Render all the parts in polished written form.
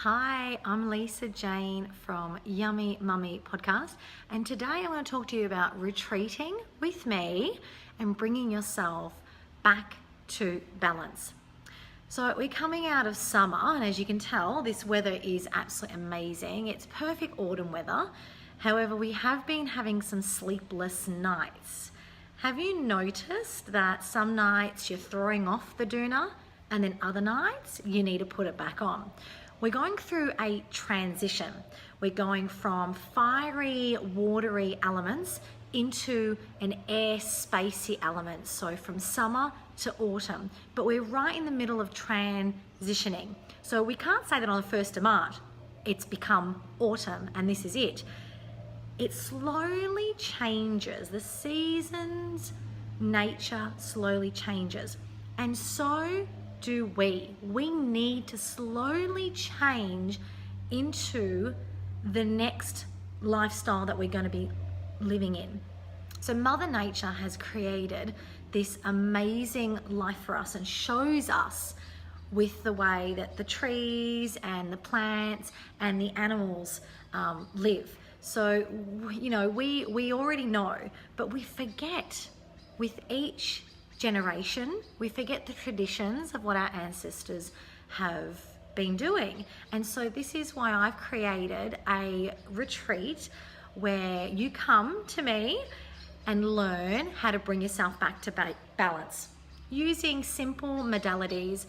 Hi, I'm Lisa Jane from Yummy Mummy Podcast, and today I want to talk to you about retreating with me and bringing yourself back to balance. So we're coming out of summer, and as you can tell, this weather is absolutely amazing. It's perfect autumn weather. However, we have been having some sleepless nights. Have you noticed that some nights you're throwing off the doona and then other nights you need to put it back on? We're going through a transition. We're going from fiery, watery elements into an air, spacey element. So from summer to autumn, but we're right in the middle of transitioning. So we can't say that on the 1st of March, it's become autumn and this is it. It slowly changes. The seasons, nature slowly changes. And so do we. We need to slowly change into the next lifestyle that we're going to be living in. So Mother Nature has created this amazing life for us and shows us with the way that the trees and the plants and the animals live. So, you know, we already know, but we forget with each generation, we forget the traditions of what our ancestors have been doing. And so this is why I've created a retreat where you come to me and learn how to bring yourself back to balance using simple modalities,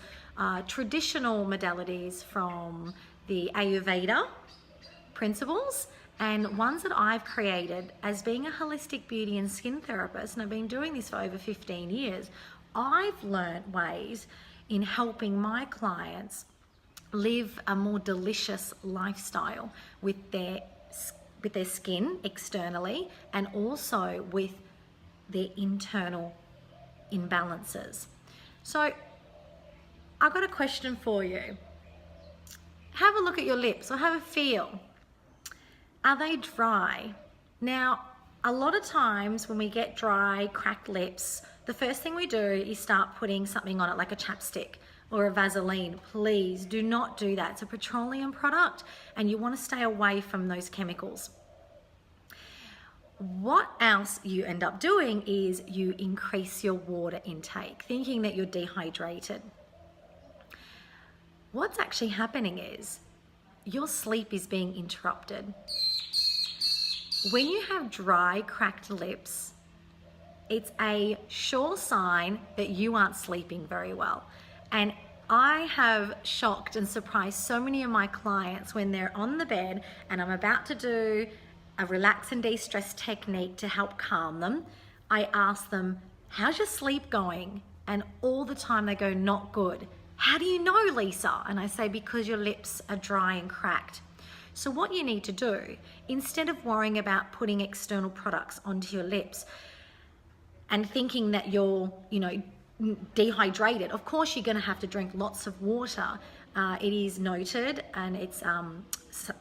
traditional modalities from the Ayurveda principles, and ones that I've created as being a holistic beauty and skin therapist, and I've been doing this for over 15 years. I've learned ways in helping my clients live a more delicious lifestyle with their skin externally and also with their internal imbalances. So I've got a question for you. Have a look at your lips or have a feel. Are they dry? Now, a lot of times when we get dry, cracked lips, the first thing we do is start putting something on it like a chapstick or a Vaseline. Please do not do that. It's a petroleum product and you want to stay away from those chemicals. What else you end up doing is you increase your water intake, thinking that you're dehydrated. What's actually happening is your sleep is being interrupted. When you have dry, cracked lips, it's a sure sign that you aren't sleeping very well. And I have shocked and surprised so many of my clients when they're on the bed and I'm about to do a relax and de-stress technique to help calm them. I ask them, how's your sleep going? And all the time they go, not good. How do you know, Lisa? And I say, because your lips are dry and cracked. So what you need to do, instead of worrying about putting external products onto your lips and thinking that you're, dehydrated, of course you're going to have to drink lots of water. It is noted and it's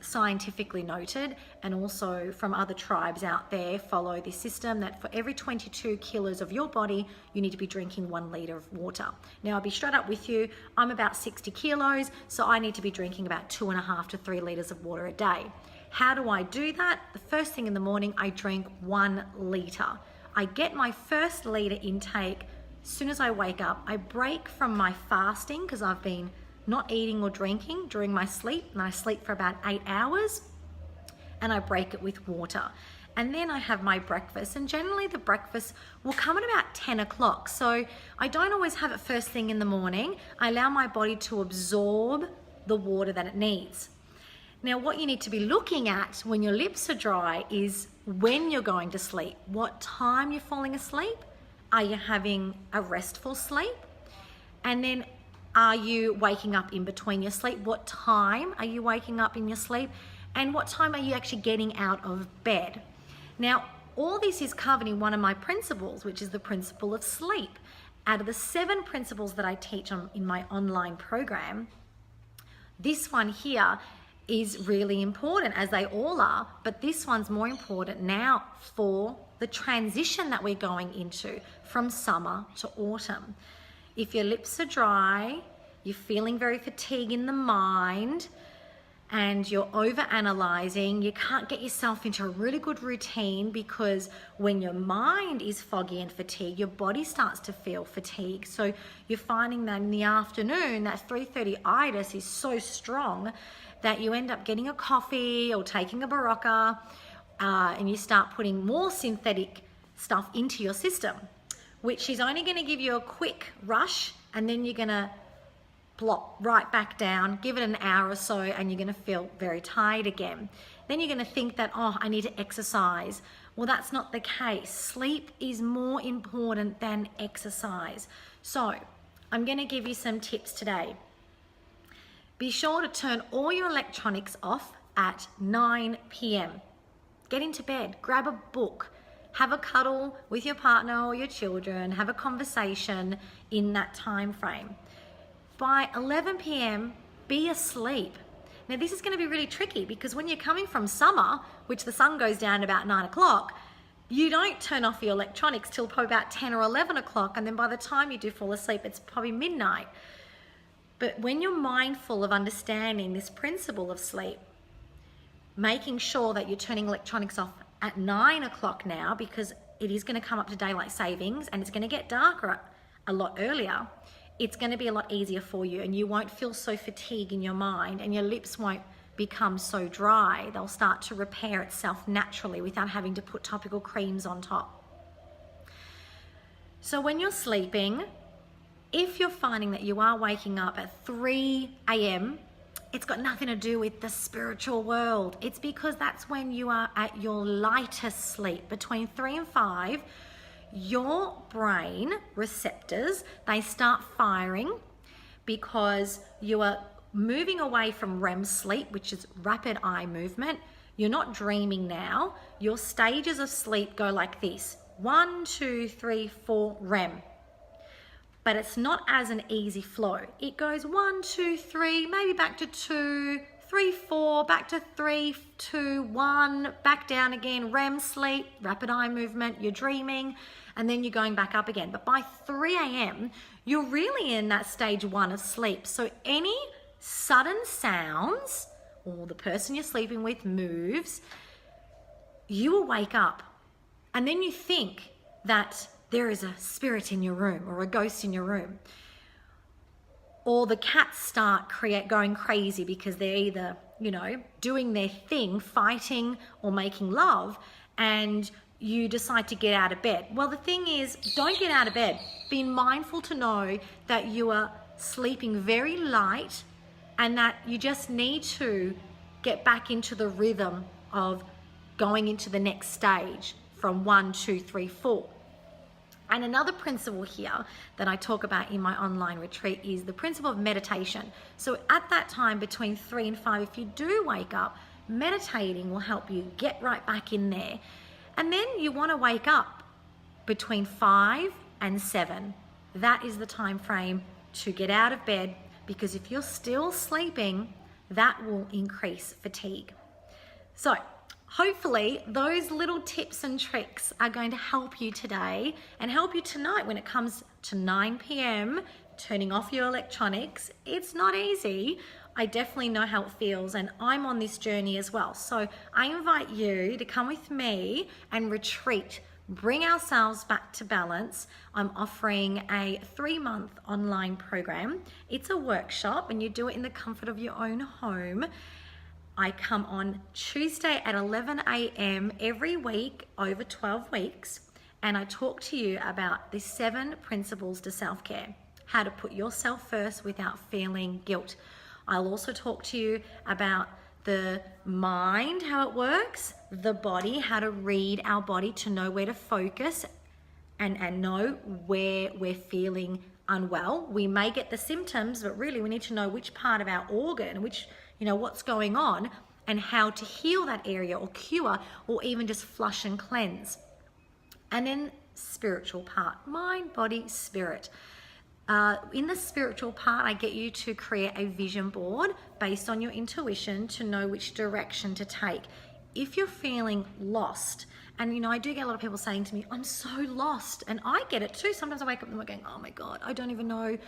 scientifically noted, and also from other tribes out there follow this system that for every 22 kilos of your body, you need to be drinking 1 liter of water. Now, I'll be straight up with you. I'm about 60 kilos, so I need to be drinking about 2.5 to 3 liters of water a day. How do I do that? The first thing in the morning, I drink 1 liter. I get my first liter intake as soon as I wake up. I break from my fasting because I've been not eating or drinking during my sleep, and I sleep for about 8 hours, and I break it with water. And then I have my breakfast, and generally the breakfast will come at about 10 o'clock. So I don't always have it first thing in the morning. I allow my body to absorb the water that it needs. Now, what you need to be looking at when your lips are dry is when you're going to sleep, what time you're falling asleep. Are you having a restful sleep? And then are you waking up in between your sleep? What time are you waking up in your sleep? And what time are you actually getting out of bed? Now, all this is covered in one of my principles, which is the principle of sleep. Out of the 7 principles that I teach in my online program, this one here is really important, as they all are, but this one's more important now for the transition that we're going into from summer to autumn. If your lips are dry, you're feeling very fatigued in the mind, and you're over analyzing. You can't get yourself into a really good routine, because when your mind is foggy and fatigued, your body starts to feel fatigue. So you're finding that in the afternoon, that 3:30 itis is so strong that you end up getting a coffee or taking a Berocca, and you start putting more synthetic stuff into your system, which is only going to give you a quick rush, and then you're going to plop right back down, give it an hour or so, and you're going to feel very tired again. Then you're going to think that, oh, I need to exercise. Well, that's not the case. Sleep is more important than exercise. So I'm going to give you some tips today. Be sure to turn all your electronics off at 9 p.m. Get into bed, grab a book, have a cuddle with your partner or your children, have a conversation in that time frame. By 11 p.m, be asleep. Now this is going to be really tricky, because when you're coming from summer, which the sun goes down about 9 o'clock, you don't turn off your electronics till probably about 10 or 11 o'clock, and then by the time you do fall asleep, it's probably midnight. But when you're mindful of understanding this principle of sleep, making sure that you're turning electronics off at 9 o'clock now, because it is going to come up to daylight savings and it's going to get darker a lot earlier, it's going to be a lot easier for you, and you won't feel so fatigued in your mind, and your lips won't become so dry. They'll start to repair itself naturally without having to put topical creams on top. So when you're sleeping, if you're finding that you are waking up at 3 a.m, it's got nothing to do with the spiritual world. It's because that's when you are at your lightest sleep. Between 3 and 5, your brain receptors, they start firing, because you are moving away from REM sleep, which is rapid eye movement. You're not dreaming now. Your stages of sleep go like this: 1, 2, 3, 4, REM. But it's not as an easy flow. It goes 1, 2, 3, maybe back to 2, 3, 4, back to 3, 2, 1, back down again, REM sleep, rapid eye movement, you're dreaming, and then you're going back up again. But by 3 a.m, you're really in that stage 1 of sleep. So any sudden sounds, or the person you're sleeping with moves, you will wake up. And then you think that there is a spirit in your room or a ghost in your room. Or the cats start going crazy because they're either, doing their thing, fighting or making love, and you decide to get out of bed. Well, the thing is, don't get out of bed. Be mindful to know that you are sleeping very light, and that you just need to get back into the rhythm of going into the next stage from 1, 2, 3, 4. And another principle here that I talk about in my online retreat is the principle of meditation. So at that time between 3 and 5, if you do wake up, meditating will help you get right back in there. And then you want to wake up between 5 and 7. That is the time frame to get out of bed, because if you're still sleeping, that will increase fatigue. So hopefully those little tips and tricks are going to help you today and help you tonight when it comes to 9 p.m, turning off your electronics. It's not easy. I definitely know how it feels, and I'm on this journey as well. So I invite you to come with me and retreat, bring ourselves back to balance. I'm offering a 3-month online program. It's a workshop, and you do it in the comfort of your own home. I come on Tuesday at 11 a.m. every week over 12 weeks, and I talk to you about the 7 principles to self-care, how to put yourself first without feeling guilt. I'll also talk to you about the mind, how it works, the body, how to read our body to know where to focus and know where we're feeling unwell. We may get the symptoms, but really we need to know which part of our organ, what's going on, and how to heal that area or cure, or even just flush and cleanse. And then spiritual part, mind, body, spirit. In the spiritual part, I get you to create a vision board based on your intuition to know which direction to take. If you're feeling lost, and I do get a lot of people saying to me, I'm so lost, and I get it too. Sometimes I wake up and I'm going, oh my God, I don't even know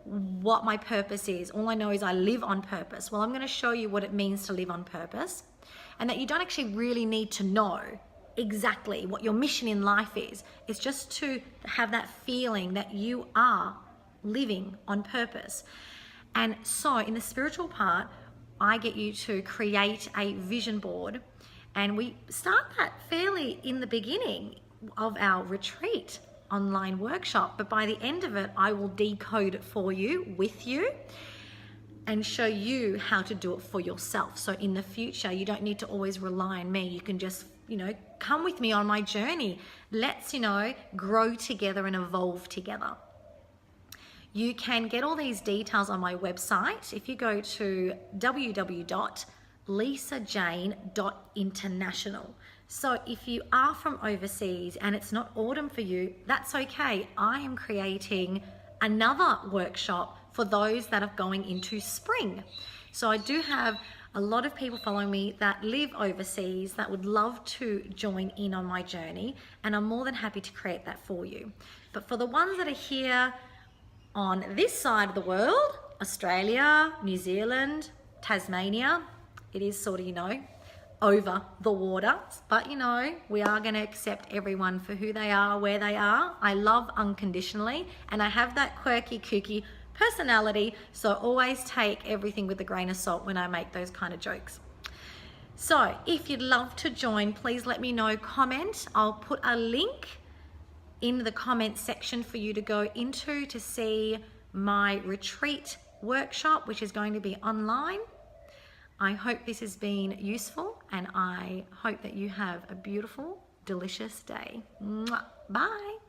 what my purpose is. All I know is I live on purpose. Well, I'm going to show you what it means to live on purpose, and that you don't actually really need to know exactly what your mission in life is. It's just to have that feeling that you are living on purpose. And so in the spiritual part, I get you to create a vision board, and we start that fairly in the beginning of our retreat online workshop, but by the end of it, I will decode it for you, with you, and show you how to do it for yourself. So in the future, you don't need to always rely on me. You can just, come with me on my journey. Let's, grow together and evolve together. You can get all these details on my website. If you go to www.lisajane.international. So if you are from overseas and it's not autumn for you, that's okay. I am creating another workshop for those that are going into spring. So I do have a lot of people following me that live overseas that would love to join in on my journey, and I'm more than happy to create that for you. But for the ones that are here on this side of the world, Australia, New Zealand, Tasmania, it is sort of, over the water, but we are going to accept everyone for who they are, where they are. I love unconditionally, and I have that quirky, kooky personality, so always take everything with a grain of salt when I make those kind of jokes. So if you'd love to join, please let me know, comment. I'll put a link in the comment section for you to go into to see my retreat workshop, which is going to be online. I hope this has been useful, and I hope that you have a beautiful, delicious day. Mwah. Bye.